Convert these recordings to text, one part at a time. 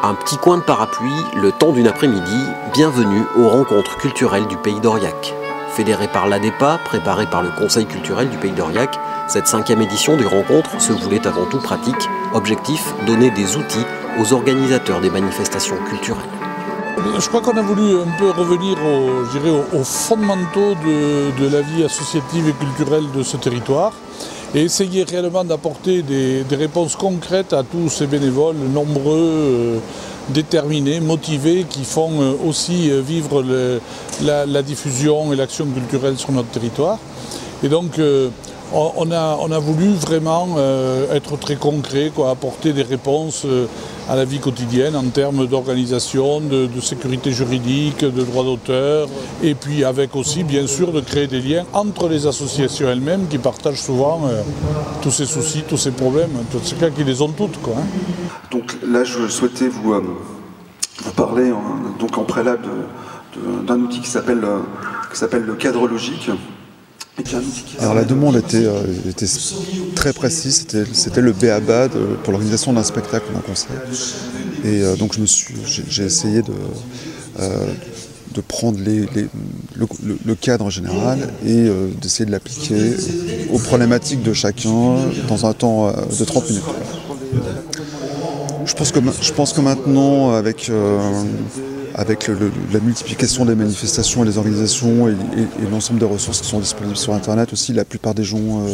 Un petit coin de parapluie, le temps d'une après-midi, bienvenue aux rencontres culturelles du Pays d'Aurillac. Fédérée par l'ADEPA, préparée par le Conseil culturel du Pays d'Aurillac, cette 5e édition des rencontres se voulait avant tout pratique. Objectif, donner des outils aux organisateurs des manifestations culturelles. Je crois qu'on a voulu un peu revenir aux fondamentaux de la vie associative et culturelle de ce territoire et essayer réellement d'apporter des réponses concrètes à tous ces bénévoles nombreux, déterminés, motivés, qui font aussi vivre la diffusion et l'action culturelle sur notre territoire. Et donc on a voulu vraiment être très concret, apporter des réponses à la vie quotidienne en termes d'organisation, de sécurité juridique, de droits d'auteur, et puis avec aussi bien sûr de créer des liens entre les associations elles-mêmes qui partagent souvent tous ces soucis, tous ces problèmes, en tout cas qui les ont toutes. Donc là je souhaitais vous parler donc en préalable d'un outil qui s'appelle le cadre logique. Alors la demande était très précise, c'était le b.a.-ba pour l'organisation d'un spectacle ou d'un concert. Et donc j'ai essayé de prendre le cadre général et d'essayer de l'appliquer aux problématiques de chacun dans un temps de 30 minutes. Je pense que maintenant, avec la multiplication des manifestations et des organisations et l'ensemble des ressources qui sont disponibles sur Internet aussi, la plupart des gens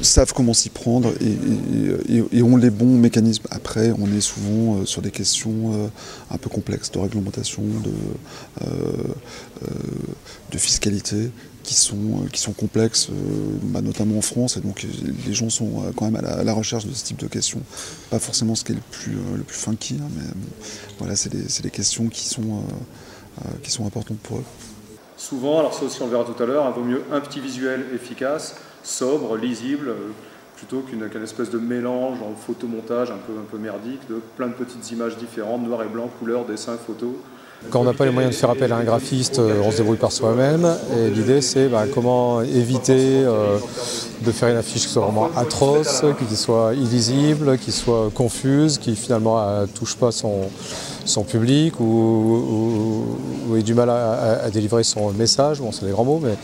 savent comment s'y prendre et ont les bons mécanismes. Après, on est souvent sur des questions un peu complexes de réglementation, de fiscalité, qui sont complexes, notamment en France, et donc les gens sont quand même à la recherche de ce type de questions. Pas forcément ce qui est le plus funky, hein, mais voilà, c'est des questions qui sont importantes pour eux. Souvent, alors ça aussi on le verra tout à l'heure, il vaut mieux un petit visuel efficace, sobre, lisible, plutôt qu'une espèce de mélange en photomontage un peu merdique, de plein de petites images différentes, noir et blanc, couleur, dessin, photo. Quand on n'a pas les moyens de faire appel à un graphiste, on se débrouille par soi-même. Et l'idée, c'est comment éviter de faire une affiche qui soit vraiment atroce, qui soit illisible, qui soit confuse, qui finalement ne touche pas son public ou ait du mal à délivrer son message. Bon, c'est des grands mots, mais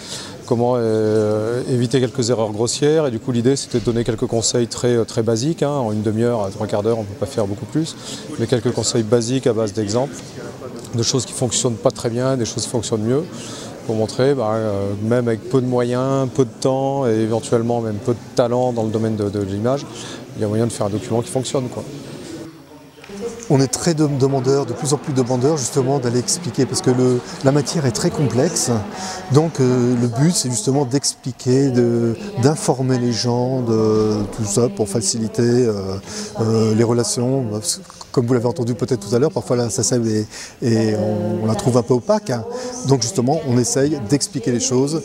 comment éviter quelques erreurs grossières. Et du coup, l'idée, c'était de donner quelques conseils très basiques. Hein. En une demi-heure, à 3/4 d'heure, on ne peut pas faire beaucoup plus. Mais quelques conseils basiques à base d'exemples, de choses qui ne fonctionnent pas très bien, des choses qui fonctionnent mieux, pour montrer, même avec peu de moyens, peu de temps et éventuellement même peu de talent dans le domaine de l'image, il y a moyen de faire un document qui fonctionne. On est très demandeurs, de plus en plus demandeurs justement d'aller expliquer parce que la matière est très complexe. Donc le but c'est justement d'expliquer, d'informer les gens de tout ça pour faciliter les relations. Comme vous l'avez entendu peut-être tout à l'heure, parfois la SACEM on la trouve un peu opaque. Hein. Donc justement on essaye d'expliquer les choses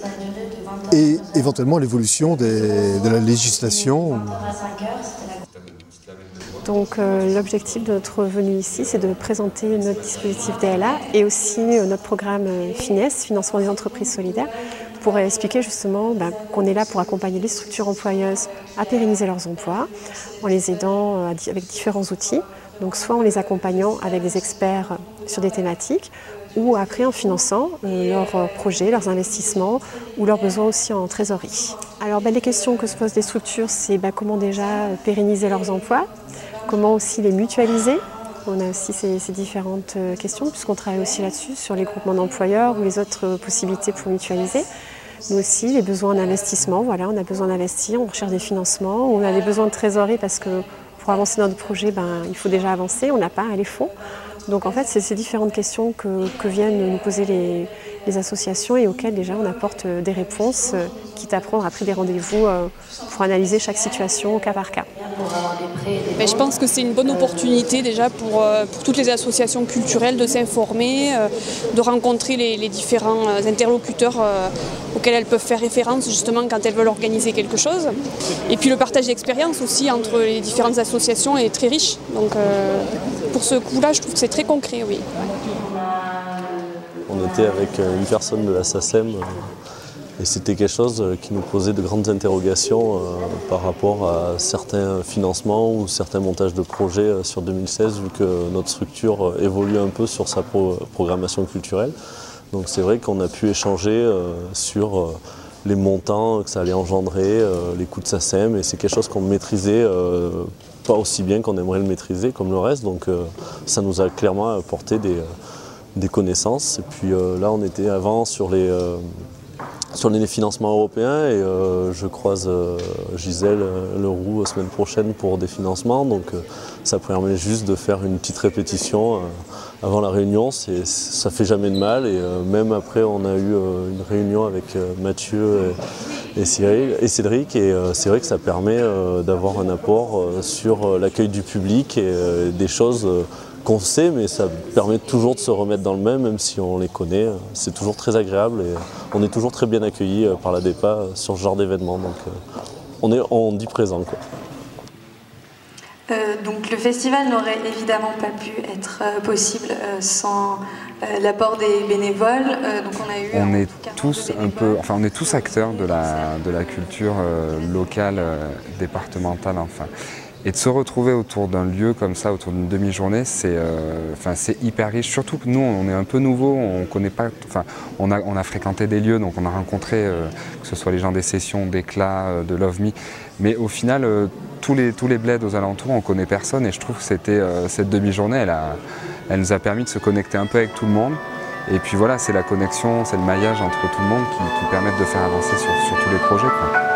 et éventuellement l'évolution de la législation. Donc l'objectif de notre venue ici, c'est de présenter notre dispositif DLA et aussi notre programme FINES, Financement des entreprises solidaires, pour expliquer justement qu'on est là pour accompagner les structures employeuses à pérenniser leurs emplois, en les aidant avec différents outils, donc soit en les accompagnant avec des experts sur des thématiques, ou après en finançant leurs projets, leurs investissements ou leurs besoins aussi en trésorerie. Alors les questions que se posent les structures, c'est comment déjà pérenniser leurs emplois, comment aussi les mutualiser. On a aussi ces différentes questions puisqu'on travaille aussi là-dessus, sur les groupements d'employeurs ou les autres possibilités pour mutualiser. Mais aussi les besoins d'investissement, voilà, on a besoin d'investir, on recherche des financements, on a des besoins de trésorerie parce que pour avancer dans notre projet, il faut déjà avancer, on n'a pas les fonds. Donc en fait, c'est ces différentes questions que viennent nous poser les associations et auxquelles déjà on apporte des réponses, quitte à prendre après des rendez-vous pour analyser chaque situation au cas par cas. Je pense que c'est une bonne opportunité déjà pour toutes les associations culturelles de s'informer, de rencontrer les différents interlocuteurs auxquels elles peuvent faire référence justement quand elles veulent organiser quelque chose. Et puis le partage d'expérience aussi entre les différentes associations est très riche. Donc pour ce coup-là, je trouve que c'est très concret, oui. On était avec une personne de la SACEM Et c'était quelque chose qui nous posait de grandes interrogations par rapport à certains financements ou certains montages de projets sur 2016, vu que notre structure évolue un peu sur sa programmation culturelle. Donc c'est vrai qu'on a pu échanger sur les montants que ça allait engendrer, les coûts de SACEM, et c'est quelque chose qu'on maîtrisait pas aussi bien qu'on aimerait le maîtriser comme le reste, donc ça nous a clairement apporté des connaissances. Et puis là on était avant sur les financements européens et je croise Gisèle Leroux la semaine prochaine pour des financements, donc ça permet juste de faire une petite répétition avant la réunion, ça fait jamais de mal, et même après on a eu une réunion avec Mathieu et Cédric, et c'est vrai que ça permet d'avoir un apport sur l'accueil du public et des choses qu'on sait, mais ça permet toujours de se remettre dans le même si on les connaît. C'est toujours très agréable et on est toujours très bien accueillis par la DEPA sur ce genre d'événement. Donc on dit présent, quoi. Donc le festival n'aurait évidemment pas pu être possible sans l'apport des bénévoles. Donc on est tous un peu, enfin on est tous acteurs de la culture locale, départementale, enfin. Et de se retrouver autour d'un lieu comme ça, autour d'une demi-journée, c'est hyper riche. Surtout que nous, on est un peu nouveaux, on connaît pas. Enfin, on a fréquenté des lieux, donc on a rencontré que ce soit les gens des sessions, d'Éclat, de Love Me. Mais au final, tous les bleds aux alentours, on connaît personne. Et je trouve que cette demi-journée, elle nous a permis de se connecter un peu avec tout le monde. Et puis voilà, c'est la connexion, c'est le maillage entre tout le monde qui permettent de faire avancer sur tous les projets, quoi.